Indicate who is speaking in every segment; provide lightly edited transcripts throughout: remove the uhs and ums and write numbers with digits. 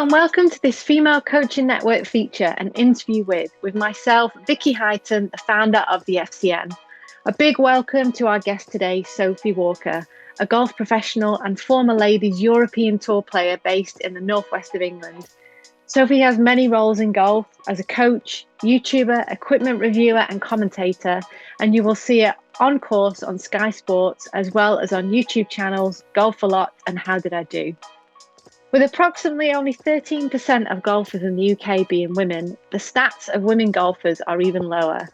Speaker 1: and welcome to this Female Coaching Network feature and interview with myself, Vicky Highton, the founder of the FCN. A big welcome to our guest today, Sophie Walker, a golf professional and former ladies European Tour player based in the northwest of England. Sophie has many roles in golf as a coach, YouTuber, equipment reviewer and commentator, and you will see it on course on Sky Sports as well as on YouTube channels Golf a Lot and How Did I Do. With approximately only 13% of golfers in the UK being women, the stats of women golfers are even lower.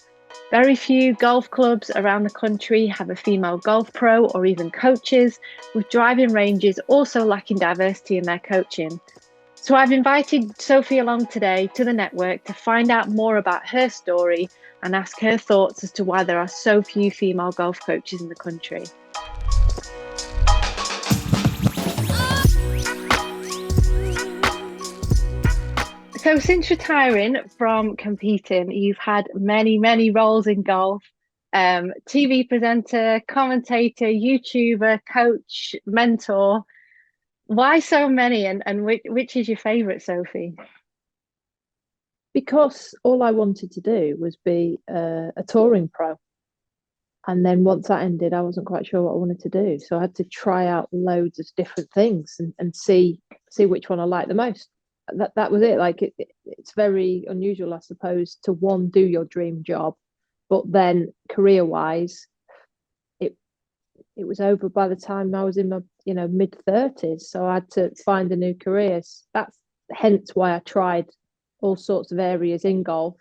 Speaker 1: Very few golf clubs around the country have a female golf pro or even coaches, with driving ranges also lacking diversity in their coaching. So I've invited Sophie along today to the network to find out more about her story and ask her thoughts as to why there are so few female golf coaches in the country. So since retiring from competing, you've had many roles in golf. TV presenter, commentator, YouTuber, coach, mentor. Why so many and which is your favourite, Sophie?
Speaker 2: Because all I wanted to do was be a touring pro. And then once that ended, I wasn't quite sure what I wanted to do. So I had to try out loads of different things and see which one I liked the most. That was it. Like it's very unusual, I suppose, to do your dream job, but then career wise, it was over by the time I was in my mid-30s. So I had to find a new career. That's hence why I tried all sorts of areas in golf,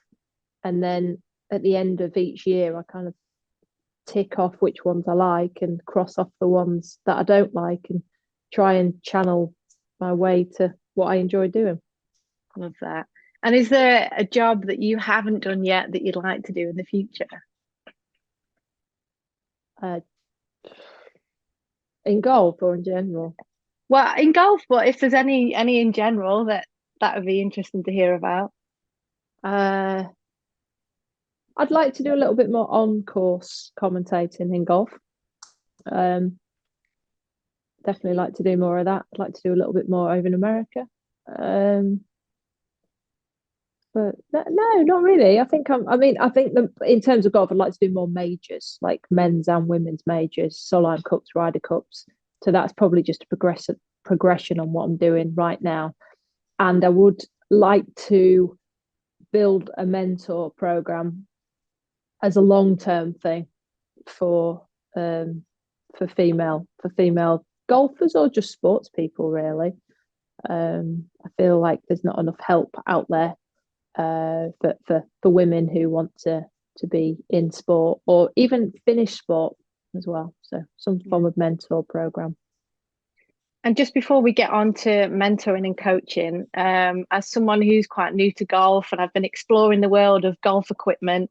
Speaker 2: and then at the end of each year, I kind of tick off which ones I like and cross off the ones that I don't like, and try and channel my way to what I enjoy doing.
Speaker 1: Love that. And is there a job that you haven't done yet that you'd like to do in the future?
Speaker 2: In golf or in general?
Speaker 1: Well, in golf, but if there's any in general that would be interesting to hear about.
Speaker 2: I'd like to do a little bit more on-course commentating in golf. Definitely like to do more of that. I'd like to do a little bit more over in America. But no, not really. I think in terms of golf, I'd like to do more majors, like men's and women's majors, Solheim Cups, Ryder Cups. So that's probably just a progression on what I'm doing right now. And I would like to build a mentor program as a long-term thing for female golfers or just sports people, really. I feel like there's not enough help out there for women who want to be in sport or even finish sport as well. So some form of mentor program.
Speaker 1: And just before we get on to mentoring and coaching, as someone who's quite new to golf and I've been exploring the world of golf equipment,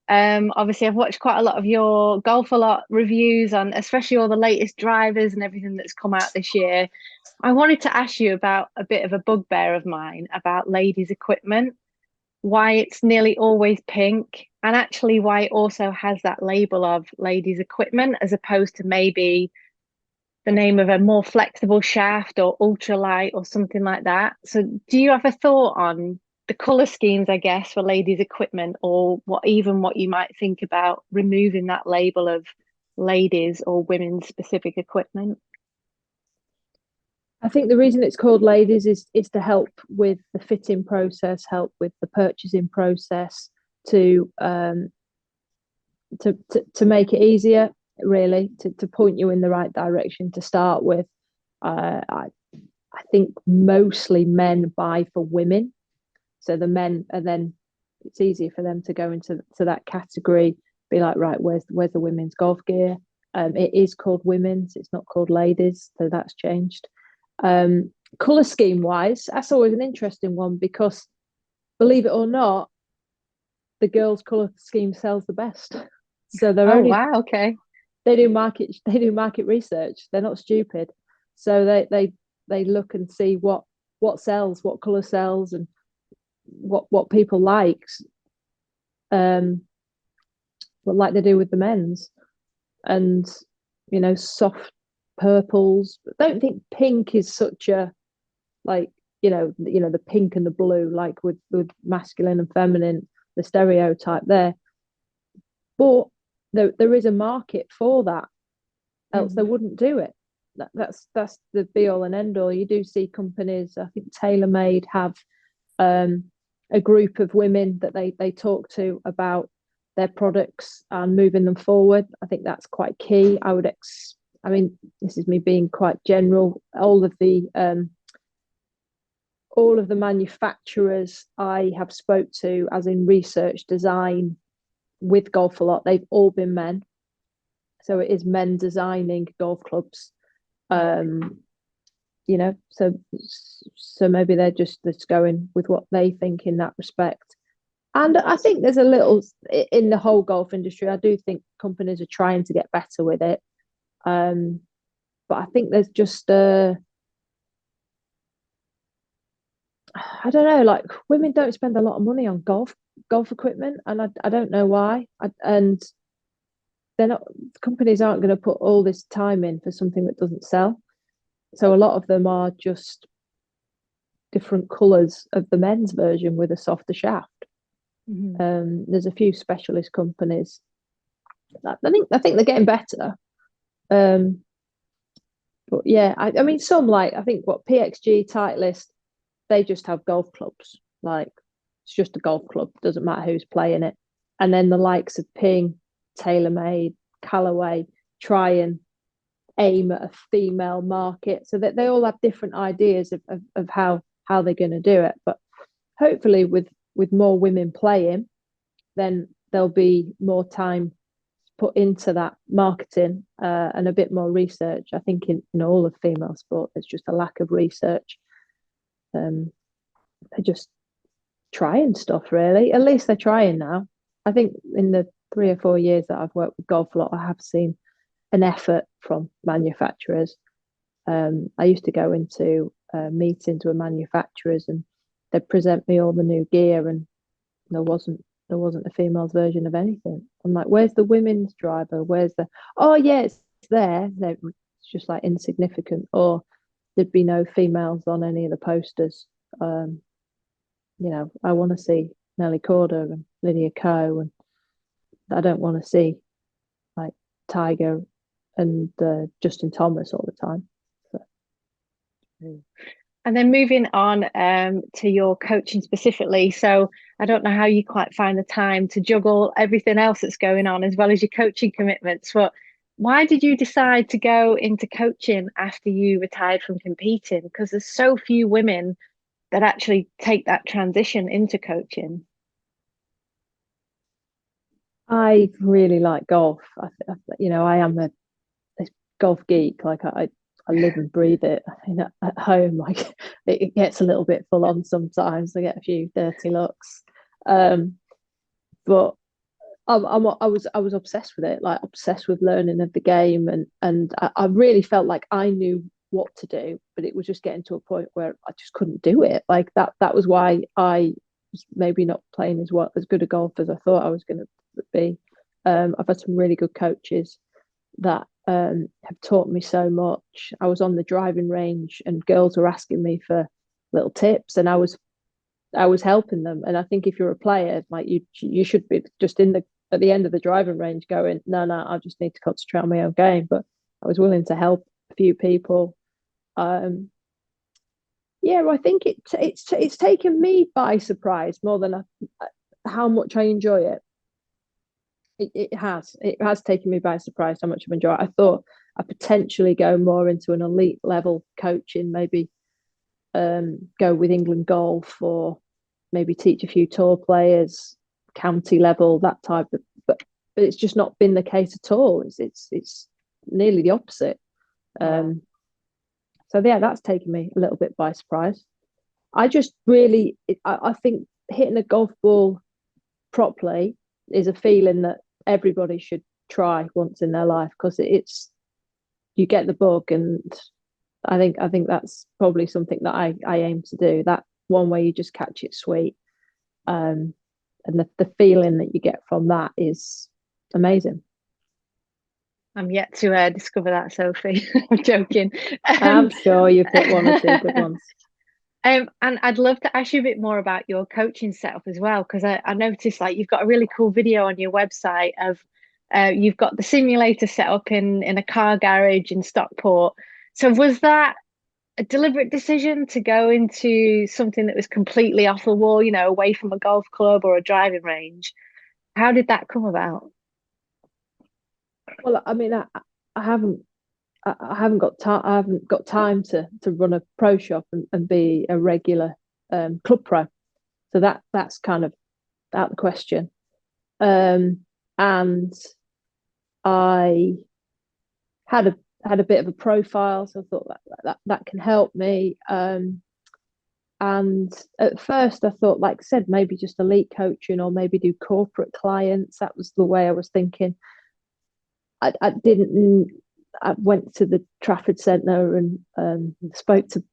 Speaker 1: obviously I've watched quite a lot of your Golf a Lot reviews on especially all the latest drivers and everything that's come out this year. I wanted to ask you about a bit of a bugbear of mine about ladies equipment, why it's nearly always pink, and actually why it also has that label of ladies equipment as opposed to maybe the name of a more flexible shaft or ultralight or something like that. So do you have a thought on the colour schemes, I guess, for ladies equipment, or what you might think about removing that label of ladies or women's specific equipment?
Speaker 2: I think the reason it's called ladies is to help with the fitting process, help with the purchasing process, to make it easier, really, to point you in the right direction to start with. I think mostly men buy for women, so the men are then it's easier for them to go into that category, be like, right, where's the women's golf gear? It is called women's, it's not called ladies, so that's changed. Color scheme wise, that's always an interesting one because, believe it or not, the girls' color scheme sells the best. So
Speaker 1: wow, okay.
Speaker 2: They do market research. They're not stupid. So they look and see what sells, what color sells, and what people likes. Like they do with the men's, and soft purples. I don't think pink is such a the pink and the blue, like with masculine and feminine, the stereotype there. But there is a market for that, else they wouldn't do it. That's the be all and end all. You do see companies, I think TaylorMade have a group of women that they talk to about their products and moving them forward. I think that's quite key. I mean, this is me being quite general. All of the manufacturers I have spoke to, as in research design with Golf a Lot, they've all been men. So it is men designing golf clubs. So maybe they're just going with what they think in that respect. And I think there's a little in the whole golf industry. I do think companies are trying to get better with it. But I think there's just I don't know, like women don't spend a lot of money on golf equipment, and I don't know why. And they're not companies aren't going to put all this time in for something that doesn't sell. So a lot of them are just different colours of the men's version with a softer shaft. There's a few specialist companies. I think they're getting better. But yeah, I mean, some, like I think what PXG, Titleist, they just have golf clubs. Like it's just a golf club. Doesn't matter who's playing it. And then the likes of Ping, TaylorMade, Callaway try and aim at a female market, so that they all have different ideas of how they're going to do it. But hopefully with more women playing, then there'll be more time put into that marketing and a bit more research. I think in all of female sport, there's just a lack of research. They're just trying stuff, really. At least they're trying now. I think in the 3 or 4 years that I've worked with Golf a Lot, I have seen an effort from manufacturers. I used to go into meetings with manufacturers, and they'd present me all the new gear, and there wasn't a female's version of anything. I'm like, where's the women's driver? Where's the? Oh yeah, it's there. It's just like insignificant. Or there'd be no females on any of the posters. I want to see Nelly Corder and Lydia Ko, and I don't want to see like Tiger and Justin Thomas all the time. So.
Speaker 1: And then moving on to your coaching specifically. So I don't know how you quite find the time to juggle everything else that's going on as well as your coaching commitments. But why did you decide to go into coaching after you retired from competing? Because there's so few women that actually take that transition into coaching.
Speaker 2: I really like golf. I am a golf geek. Like I live and breathe it. At home, like it gets a little bit full on sometimes. I get a few dirty looks, but I was obsessed with it. Like obsessed with learning of the game, and I really felt like I knew what to do, but it was just getting to a point where I just couldn't do it. Like that was why I was maybe not playing as good a golf as I thought I was going to be. I've had some really good coaches that have taught me so much. I was on the driving range and girls were asking me for little tips, and I was helping them. And I think if you're a player, like you should be just at the end of the driving range going, no, I just need to concentrate on my own game. But I was willing to help a few people. I think it's taken me by surprise more than how much I enjoy it. It has taken me by surprise how much I've enjoyed it. I thought I'd potentially go more into an elite level coaching, maybe go with England Golf, or maybe teach a few tour players, county level, that type of. But it's just not been the case at all. It's nearly the opposite. So yeah, that's taken me a little bit by surprise. I just really, I think hitting a golf ball properly is a feeling that everybody should try once in their life, because you get the bug, and I think that's probably something that I aim to do. That one where you just catch it sweet, and the feeling that you get from that is amazing.
Speaker 1: I'm yet to discover that, Sophie. I'm joking.
Speaker 2: I'm sure you've hit one or two good ones.
Speaker 1: And I'd love to ask you a bit more about your coaching setup as well, because I noticed like you've got a really cool video on your website of you've got the simulator set up in a car garage in Stockport. So was that a deliberate decision to go into something that was completely off the wall, away from a golf club or a driving range? How did that come about?
Speaker 2: Well, I mean, I haven't I haven't got time. I haven't got time to run a pro shop and be a regular club pro. So that's kind of out of the question. And I had a bit of a profile, so I thought that can help me. And at first, I thought, like I said, maybe just elite coaching or maybe do corporate clients. That was the way I was thinking. I didn't. I went to the Trafford Centre and spoke to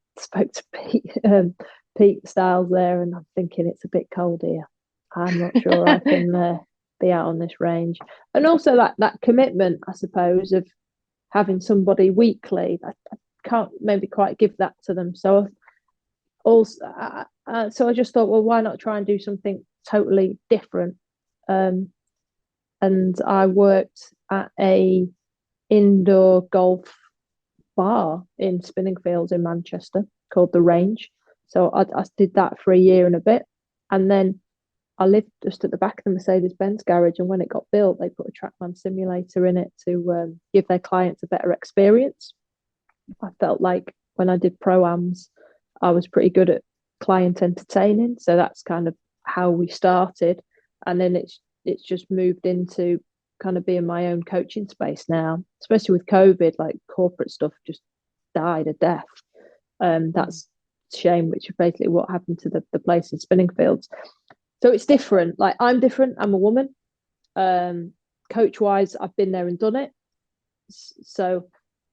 Speaker 2: Pete Styles there, and I'm thinking it's a bit cold here. I'm not sure I can be out on this range, and also that commitment, I suppose, of having somebody weekly. I can't maybe quite give that to them. So also, so I just thought, well, why not try and do something totally different? And I worked at a indoor golf bar in Spinningfields in Manchester called The Range. So I did that for a year and a bit. And then I lived just at the back of the Mercedes-Benz garage. And when it got built, they put a TrackMan simulator in it to give their clients a better experience. I felt like when I did pro-ams, I was pretty good at client entertaining. So that's kind of how we started. And then it's just moved into kind of being my own coaching space now, especially with COVID, like corporate stuff just died a death. That's a shame, which is basically what happened to the place in Spinningfields. So it's different. Like I'm different. I'm a woman. Coach wise, I've been there and done it. So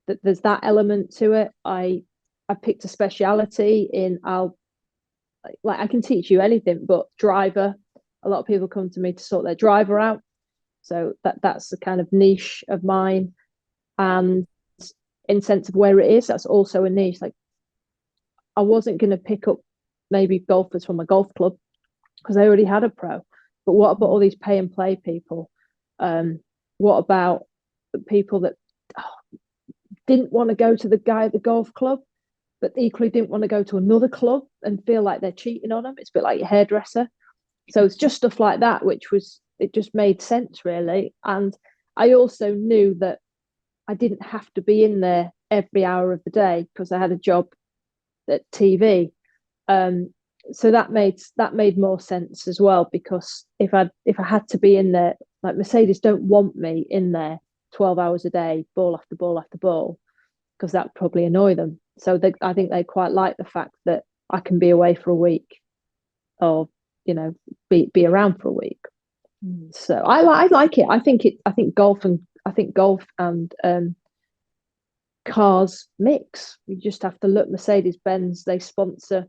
Speaker 2: there's that element to it. I picked a speciality in I can teach you anything, but driver. A lot of people come to me to sort their driver out. So that's the kind of niche of mine. And in sense of where it is, that's also a niche. Like I wasn't going to pick up maybe golfers from a golf club because I already had a pro. But what about all these pay and play people? What about the people that didn't want to go to the guy at the golf club, but equally didn't want to go to another club and feel like they're cheating on them? It's a bit like your hairdresser. So it's just stuff like that, it just made sense really. And I also knew that I didn't have to be in there every hour of the day because I had a job at TV. So that made more sense as well, because if I had to be in there, like Mercedes don't want me in there 12 hours a day, ball after ball after ball, because that would probably annoy them. So I think they quite like the fact that I can be away for a week or be around for a week. So I like it. I think golf and cars mix. You just have to look. Mercedes-Benz, they sponsor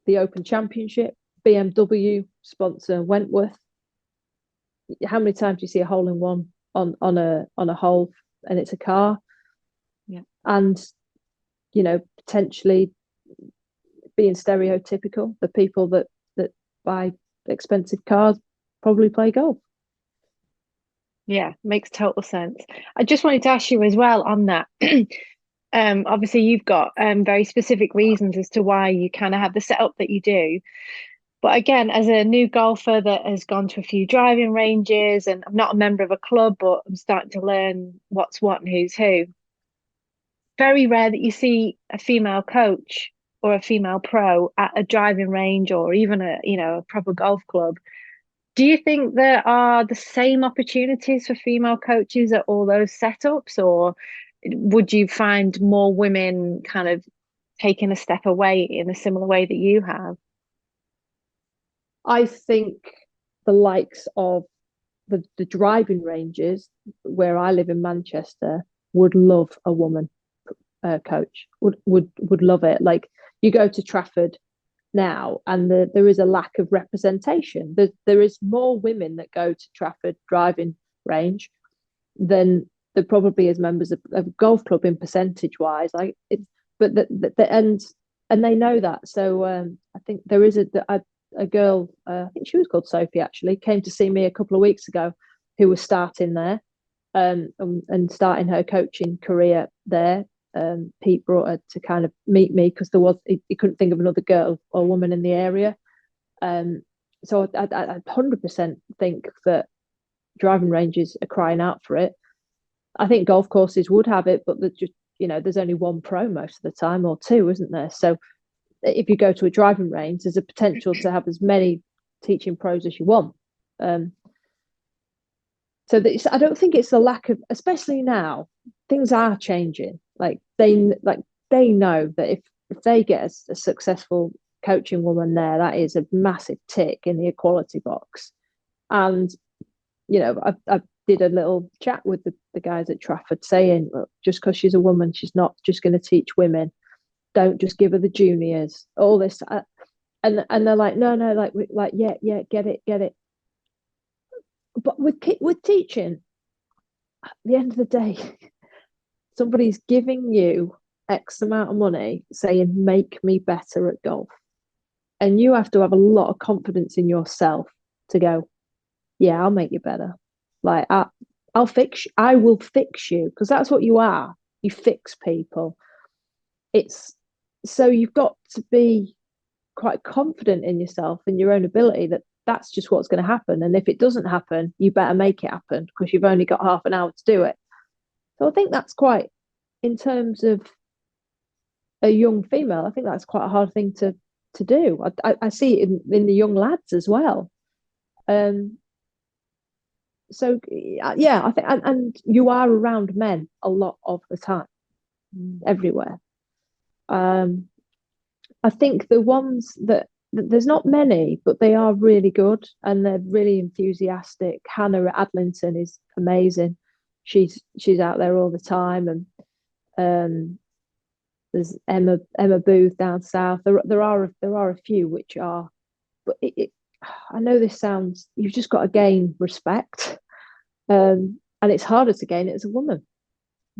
Speaker 2: the Open Championship. BMW sponsor Wentworth. How many times do you see a hole in one on a hole and it's a car?
Speaker 1: Yeah.
Speaker 2: And potentially being stereotypical, the people that buy expensive cars probably play golf.
Speaker 1: Yeah, makes total sense. I just wanted to ask you as well on that. Obviously, you've got very specific reasons as to why you kind of have the setup that you do. But again, as a new golfer that has gone to a few driving ranges, and I'm not a member of a club, but I'm starting to learn what's what and who's who. Very rare that you see a female coach or a female pro at a driving range or even a proper golf club. Do you think there are the same opportunities for female coaches at all those setups, or would you find more women kind of taking a step away in a similar way that you have?
Speaker 2: I think the likes of the driving ranges where I live in Manchester would love a woman coach. Would love it. Like you go to Trafford now, and there is a lack of representation. There is more women that go to Trafford driving range than there probably is members of a golf club in percentage wise. Like it's, but the end. and they know that. So I think there is a girl, I think she was called Sophie actually, came to see me a couple of weeks ago, who was starting there, and starting her coaching career there. Pete brought her to kind of meet me because he couldn't think of another girl or woman in the area. So I 100% think that driving ranges are crying out for it. I think golf courses would have it, but just there's only one pro most of the time, or two, isn't there? So if you go to a driving range, there's a potential to have as many teaching pros as you want. So I don't think it's a lack of, especially now, things are changing. They know that if they get a successful coaching woman there, that is a massive tick in the equality box. And I did a little chat with the guys at Trafford saying, look, just because she's a woman, she's not just going to teach women. Don't just give her the juniors. All this, and they're like, no, yeah, get it. But with teaching, at the end of the day, somebody's giving you X amount of money, saying make me better at golf, and you have to have a lot of confidence in yourself to go, yeah, I'll make you better. Like I will fix you, because that's what you are. You fix people. It's so you've got to be quite confident in yourself and your own ability that that's just what's going to happen. And if it doesn't happen, you better make it happen, because you've only got half an hour to do it. So I think that's quite, in terms of a young female, I think that's quite a hard thing to do. I see it in the young lads as well. So yeah, I think, and you are around men a lot of the time, everywhere. I think the ones that there's not many, but they are really good and they're really enthusiastic. Hannah Adlington is amazing. She's out there all the time, and there's Emma Booth down south. There are a few which are, but I know this sounds, you've just got to gain respect, and it's harder to gain it as a woman.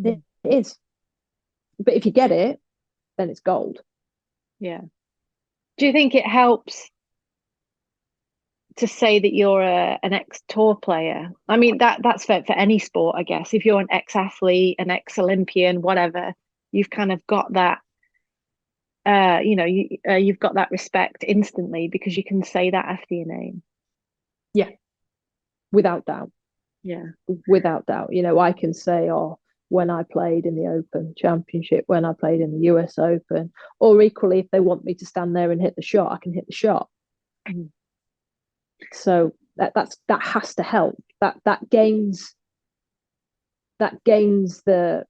Speaker 2: It is, but if you get it, then it's gold.
Speaker 1: Yeah. Do you think it helps to say that you're an ex-tour player? I mean, that's for any sport, I guess. If you're an ex-athlete, an ex-Olympian, whatever, you've kind of got that. You've got that respect instantly because you can say that after your name.
Speaker 2: Yeah, without doubt.
Speaker 1: Yeah,
Speaker 2: without doubt. I can say, oh, when I played in the Open Championship, when I played in the US Open, or equally, if they want me to stand there and hit the shot, I can hit the shot. So that has to help. That gains the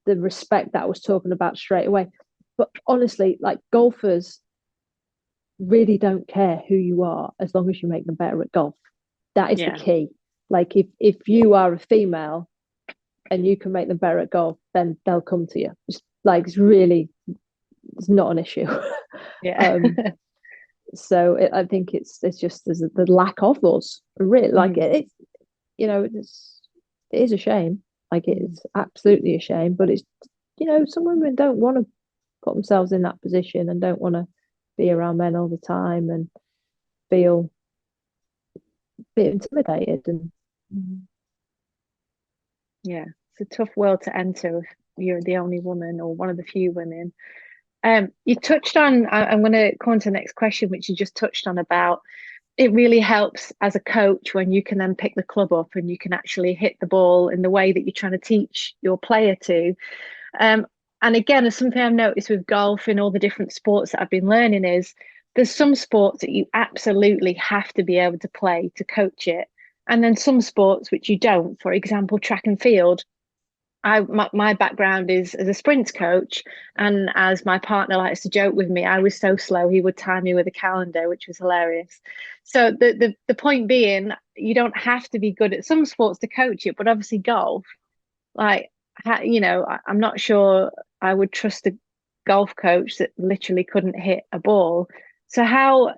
Speaker 2: respect that I was talking about straight away. But honestly, like, golfers really don't care who you are as long as you make them better at golf. That is the key. Like, if you are a female and you can make them better at golf, then they'll come to you. It's not an issue.
Speaker 1: Yeah.
Speaker 2: So I think it's just there's the lack of us. Really, like it is a shame. Like, it's absolutely a shame. But it's some women don't want to put themselves in that position and don't want to be around men all the time and feel a bit intimidated. And
Speaker 1: yeah, it's a tough world to enter if you're the only woman or one of the few women. You touched on, I'm going to come on to the next question, which you just touched on, about it really helps as a coach when you can then pick the club up and you can actually hit the ball in the way that you're trying to teach your player to. And again, as something I've noticed with golf and all the different sports that I've been learning is there's some sports that you absolutely have to be able to play to coach it. And then some sports which you don't. For example, track and field. My background is as a sprint coach, and as my partner likes to joke with me, I was so slow he would time me with a calendar, which was hilarious. So the point being, you don't have to be good at some sports to coach it, but obviously golf, like, I'm not sure I would trust a golf coach that literally couldn't hit a ball. So how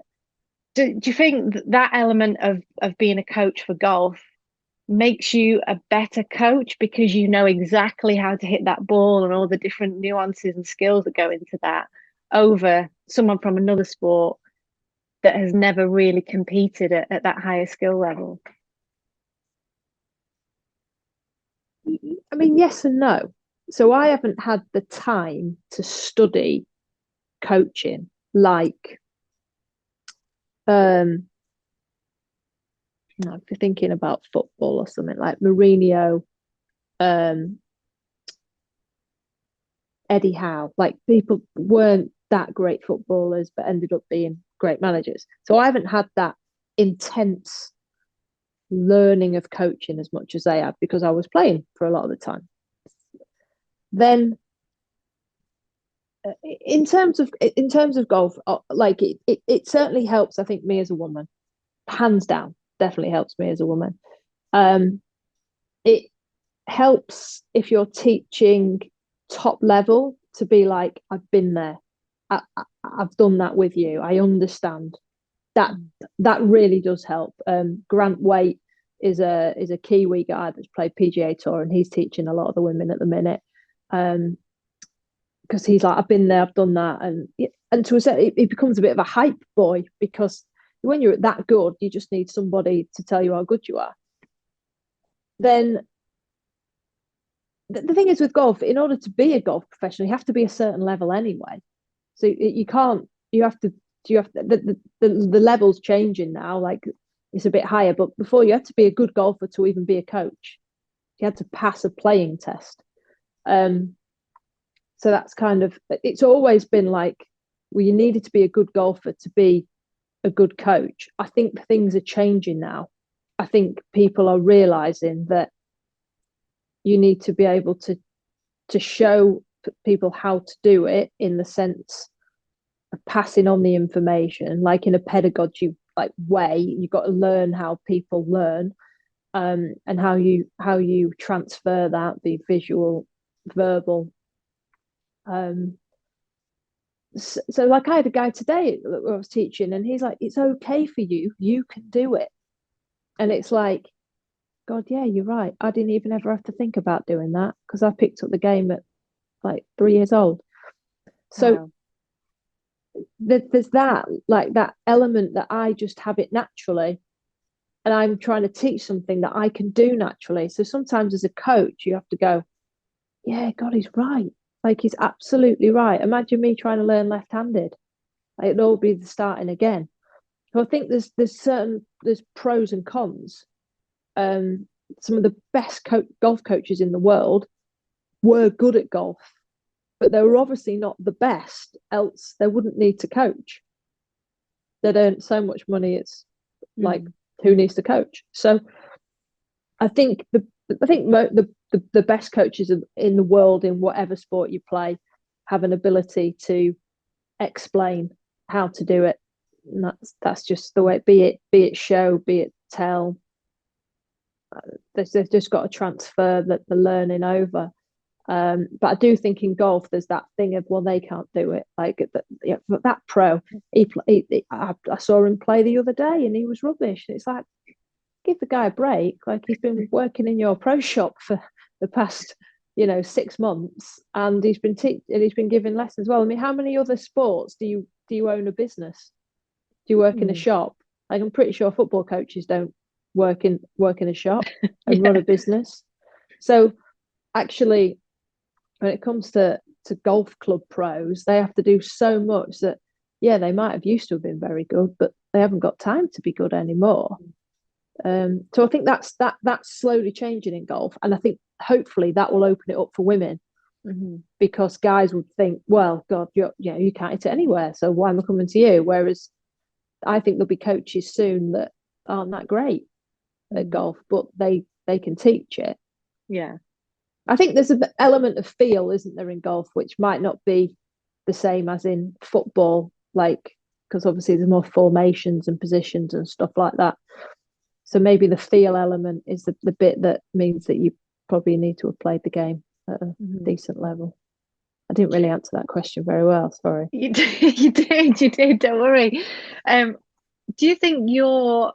Speaker 1: do you think that element of being a coach for golf makes you a better coach because you know exactly how to hit that ball and all the different nuances and skills that go into that? over someone from another sport that has never really competed at that higher skill level?
Speaker 2: I mean, yes and no. So I haven't had the time to study coaching like if you're thinking about football or something like Mourinho, Eddie Howe, like people weren't that great footballers but ended up being great managers. So I haven't had that intense learning of coaching as much as they have because I was playing for a lot of the time. Then in terms of golf, like it certainly helps, I think, me as a woman, hands down, definitely helps me as a woman. It helps if you're teaching top level to be like, I've been there, I've done that with you, I understand. That really does help. Grant Waite is a Kiwi guy that's played PGA Tour, and he's teaching a lot of the women at the minute. Because he's like, I've been there, I've done that, and to a certain, it becomes a bit of a hype boy because when you're that good, you just need somebody to tell you how good you are. Then the thing is with golf, in order to be a golf professional, you have to be a certain level anyway. So you can't. You have to. The level's changing now. Like it's a bit higher, but before you had to be a good golfer to even be a coach. You had to pass a playing test. So that's kind of. It's always been like, well, you needed to be a good golfer to be a good coach. I think things are changing now. I think people are realizing that you need to be able to show people how to do it in the sense of passing on the information, like in a pedagogy like way. You've got to learn how people learn, and how you transfer that, the visual, verbal. So like I had a guy today that I was teaching, and he's like, it's okay for you, you can do it. And it's like, God, yeah, you're right. I didn't even ever have to think about doing that because I picked up the game at like 3 years old. So wow. There's that, like that element that I just have it naturally, and I'm trying to teach something that I can do naturally. So sometimes as a coach, you have to go, yeah, God, he's right. Like he's absolutely right. Imagine me trying to learn left-handed. Like, it'd all be the starting again. So I think there's pros and cons. Some of the best golf coaches in the world were good at golf, but they were obviously not the best, else they wouldn't need to coach. They'd earn so much money, it's like, who needs to coach? So I think the best coaches in the world in whatever sport you play have an ability to explain how to do it. And that's just the way, be it show, be it tell. They've just got to transfer the learning over. But I do think in golf there's that thing of, well, they can't do it. Like that pro, I saw him play the other day and he was rubbish. It's like, give the guy a break. Like he's been working in your pro shop for the past 6 months, and he's been giving lessons. Well, I mean, how many other sports do you own a business? Do you work in a shop? Like, I'm pretty sure football coaches don't work in a shop and run a business. So actually, when it comes to golf club pros, they have to do so much that, yeah, they might have used to have been very good, but they haven't got time to be good anymore. So I think that's slowly changing in golf, and I think hopefully that will open it up for women, because guys would think, well, God, you can't hit it anywhere, so why am I coming to you? Whereas I think there'll be coaches soon that aren't that great at golf, but they can teach it.
Speaker 1: Yeah.
Speaker 2: I think there's an element of feel, isn't there, in golf, which might not be the same as in football, like, because obviously there's more formations and positions and stuff like that. So maybe the feel element is the bit that means that you probably need to have played the game at a decent level. I didn't really answer that question very well, sorry.
Speaker 1: You did, don't worry. Do you think your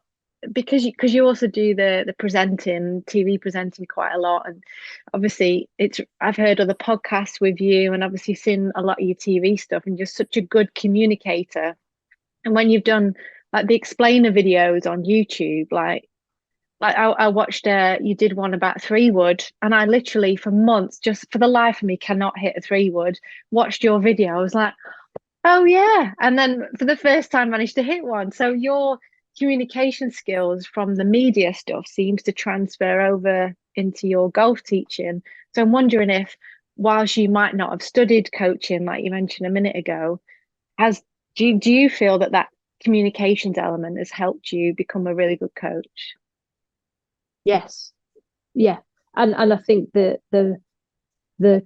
Speaker 1: because you also do the presenting, TV presenting quite a lot, and obviously it's I've heard other podcasts with you, and obviously seen a lot of your TV stuff, and you're such a good communicator. And when you've done like the explainer videos on YouTube, I watched you did one about three wood, and I literally for months, just for the life of me, cannot hit a three wood. Watched your video, I was like, oh yeah. And then for the first time managed to hit one. So your communication skills from the media stuff seems to transfer over into your golf teaching. So I'm wondering if, whilst you might not have studied coaching, like you mentioned a minute ago, has do you feel that that communications element has helped you become a really good coach?
Speaker 2: Yes, yeah, and I think the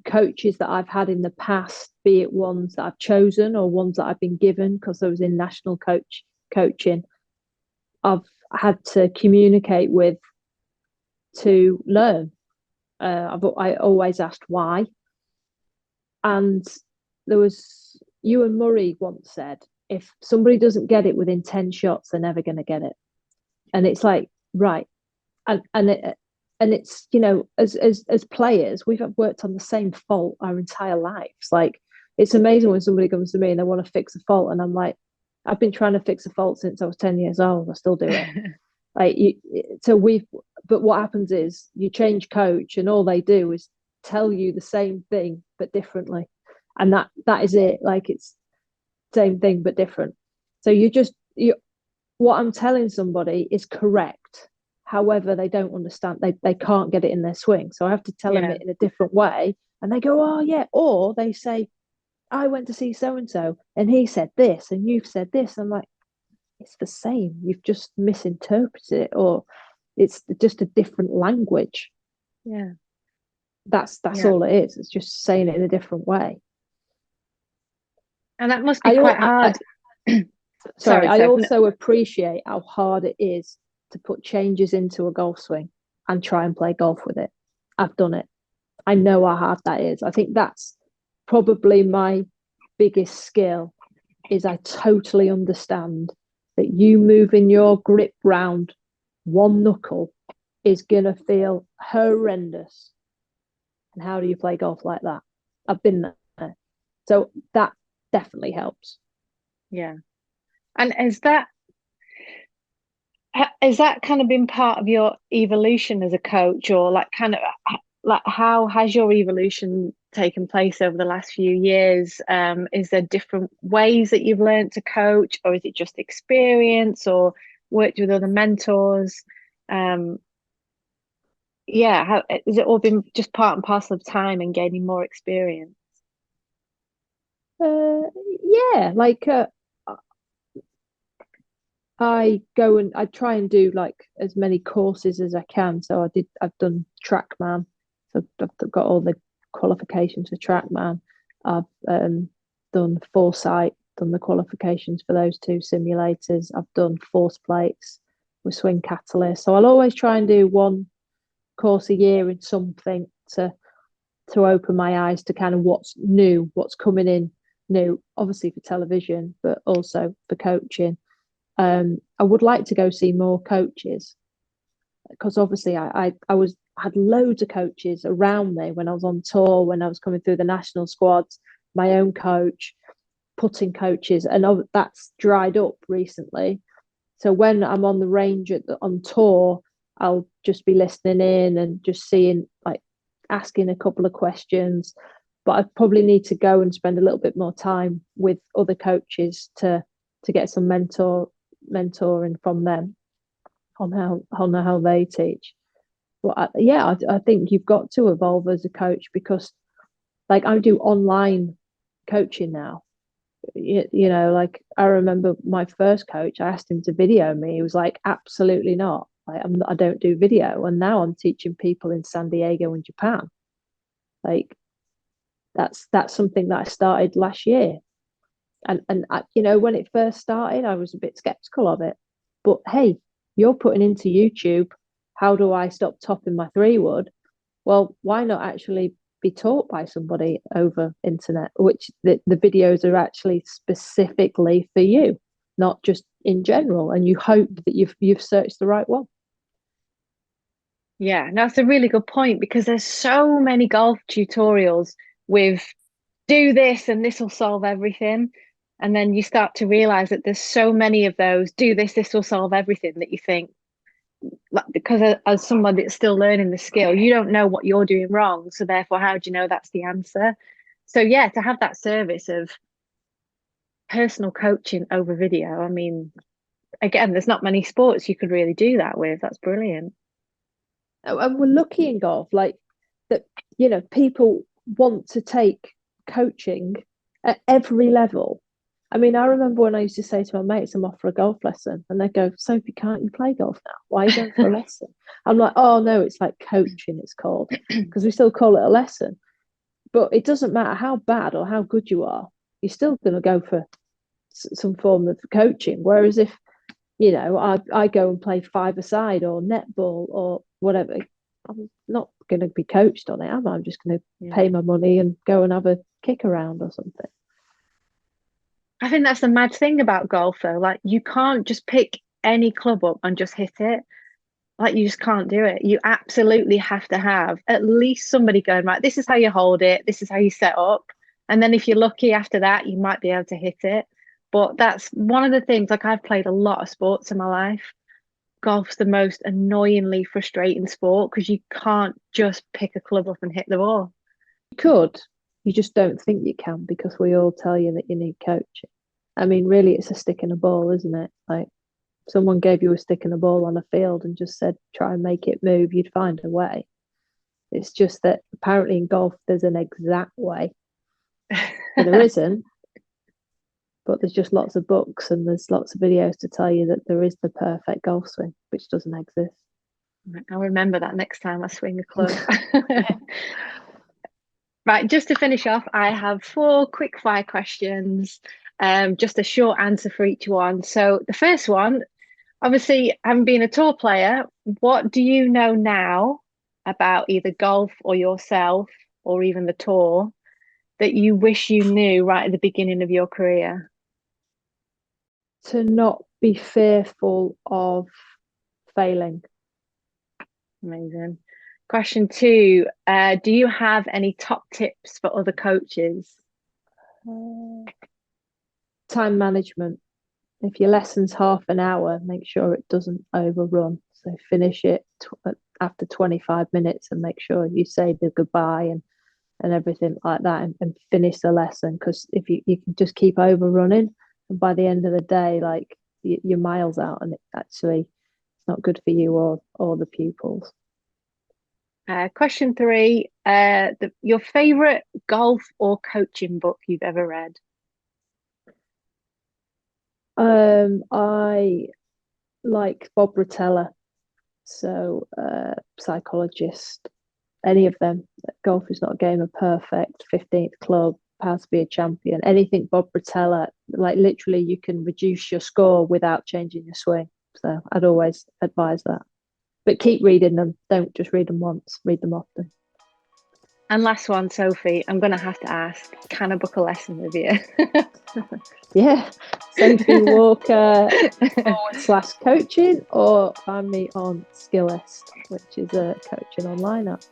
Speaker 2: coaches that I've had in the past, be it ones that I've chosen or ones that I've been given because I was in national coaching, I've had to communicate with to learn. I always asked why, and there was Ewan Murray once said, if somebody doesn't get it within 10 shots, they're never going to get it. And it's like, right. And it's, as players, we've worked on the same fault our entire lives. Like, it's amazing when somebody comes to me and they want to fix a fault, and I'm like, I've been trying to fix a fault since I was 10 years old. I still do it. Like, but what happens is you change coach, and all they do is tell you the same thing but differently, and that is it. Like, it's same thing but different. So you what I'm telling somebody is correct. However, they don't understand. They can't get it in their swing. So I have to tell them
Speaker 1: Yeah,
Speaker 2: it in a different way, and they go, "Oh yeah," or they say, "I went to see so and so, and he said this, and you've said this." I'm like, it's the same. You've just misinterpreted it, or it's just a different language.
Speaker 1: yeah,
Speaker 2: That's
Speaker 1: yeah.
Speaker 2: all it is. It's just saying it in a different way.
Speaker 1: And that must be
Speaker 2: I,
Speaker 1: quite
Speaker 2: I
Speaker 1: hard.
Speaker 2: sorry.
Speaker 1: Sorry,
Speaker 2: I
Speaker 1: Soph. No,
Speaker 2: also appreciate how hard it is to put changes into a golf swing and try and play golf with it. I've done it. I know how hard that is. I think that's probably my biggest skill is I totally understand that you moving your grip round one knuckle is going to feel horrendous. And how do you play golf like that? I've been there. So that definitely helps.
Speaker 1: yeah. And has that kind of been part of your evolution as a coach, or like kind of like how has your evolution taken place over the last few years? Is there different ways that you've learned to coach, or is it just experience, or worked with other mentors? Um, yeah, how has it all been just part and parcel of time and gaining more experience?
Speaker 2: Uh, yeah, like I try and do like as many courses as I can. So I've done TrackMan. So I've got all the qualifications for TrackMan. I've done Foresight, done the qualifications for those two simulators. I've done Force Plates with Swing Catalyst. So I'll always try and do one course a year in something to open my eyes to kind of what's new, what's coming in new, obviously for television, but also for coaching. I would like to go see more coaches because obviously I had loads of coaches around me when I was on tour, when I was coming through the national squads, my own coach, putting coaches, and that's dried up recently. So when I'm on the range on tour, I'll just be listening in and just seeing, like, asking a couple of questions. But I probably need to go and spend a little bit more time with other coaches to get some mentoring from them on how they teach. But I think you've got to evolve as a coach because, like, I do online coaching now. Like, I remember my first coach, I asked him to video me. He was like, absolutely not. Like, I don't do video. And now I'm teaching people in San Diego and Japan. Like, that's something that I started last year. And when it first started, I was a bit skeptical of it. But hey, you're putting into YouTube, how do I stop topping my three wood? Well, why not actually be taught by somebody over internet, which the videos are actually specifically for you, not just in general, and you hope that you've searched the right one.
Speaker 1: Yeah, that's a really good point, because there's so many golf tutorials with do this and this will solve everything. And then you start to realize that there's so many of those do this will solve everything, that you think, like, because as someone that's still learning the skill, you don't know what you're doing wrong. So therefore, how do you know that's the answer? So yeah, to have that service of personal coaching over video, I mean, again, there's not many sports you could really do that with. That's brilliant.
Speaker 2: And we're lucky in golf, like that, people want to take coaching at every level. I mean, I remember when I used to say to my mates, I'm off for a golf lesson, and they go, Sophie, can't you play golf now? Why are you going for a lesson? I'm like, oh no, it's like coaching, it's called, because we still call it a lesson. But it doesn't matter how bad or how good you are, you're still going to go for some form of coaching. Whereas if, I go and play five-a-side or netball or whatever, I'm not going to be coached on it, am I? I'm just going to pay my money and go and have a kick around or something.
Speaker 1: I think that's the mad thing about golf, though. Like, you can't just pick any club up and just hit it. Like, you just can't do it. You absolutely have to have at least somebody going, right, this is how you hold it, this is how you set up. And then if you're lucky after that, you might be able to hit it. But that's one of the things, like, I've played a lot of sports in my life. Golf's the most annoyingly frustrating sport, because you can't just pick a club up and hit the ball.
Speaker 2: You could, you just don't think you can, because we all tell you that you need coaching. I mean, really, it's a stick and a ball, isn't it? Like, someone gave you a stick and a ball on a field and just said, try and make it move, you'd find a way. It's just that apparently in golf, there's an exact way. There isn't, but there's just lots of books and there's lots of videos to tell you that there is the perfect golf swing, which doesn't exist.
Speaker 1: I'll remember that next time I swing a club. Right, just to finish off, I have 4 quick fire questions, just a short answer for each one. So the first one, obviously, having been a tour player, what do you know now about either golf or yourself or even the tour that you wish you knew right at the beginning of your career?
Speaker 2: To not be fearful of failing.
Speaker 1: Amazing. Question 2, do you have any top tips for other coaches?
Speaker 2: Time management. If your lesson's half an hour, make sure it doesn't overrun. So finish it after 25 minutes and make sure you say the goodbye and everything like that, and finish the lesson. Because if you can just keep overrunning, and by the end of the day, like, you're miles out, and it's not good for you or the pupils.
Speaker 1: Question 3, your favorite golf or coaching book you've ever read?
Speaker 2: I like Bob Rotella, so psychologist, any of them. Golf is not a game of perfect, 15th club, how to be a champion, anything Bob Rotella, like, literally you can reduce your score without changing your swing. So I'd always advise that. But keep reading them. Don't just read them once, read them often.
Speaker 1: And last one, Sophie, I'm going to have to ask, can I book a lesson with you?
Speaker 2: Yeah, Sophie Walker /coaching, or find me on Skillest, which is a coaching online app.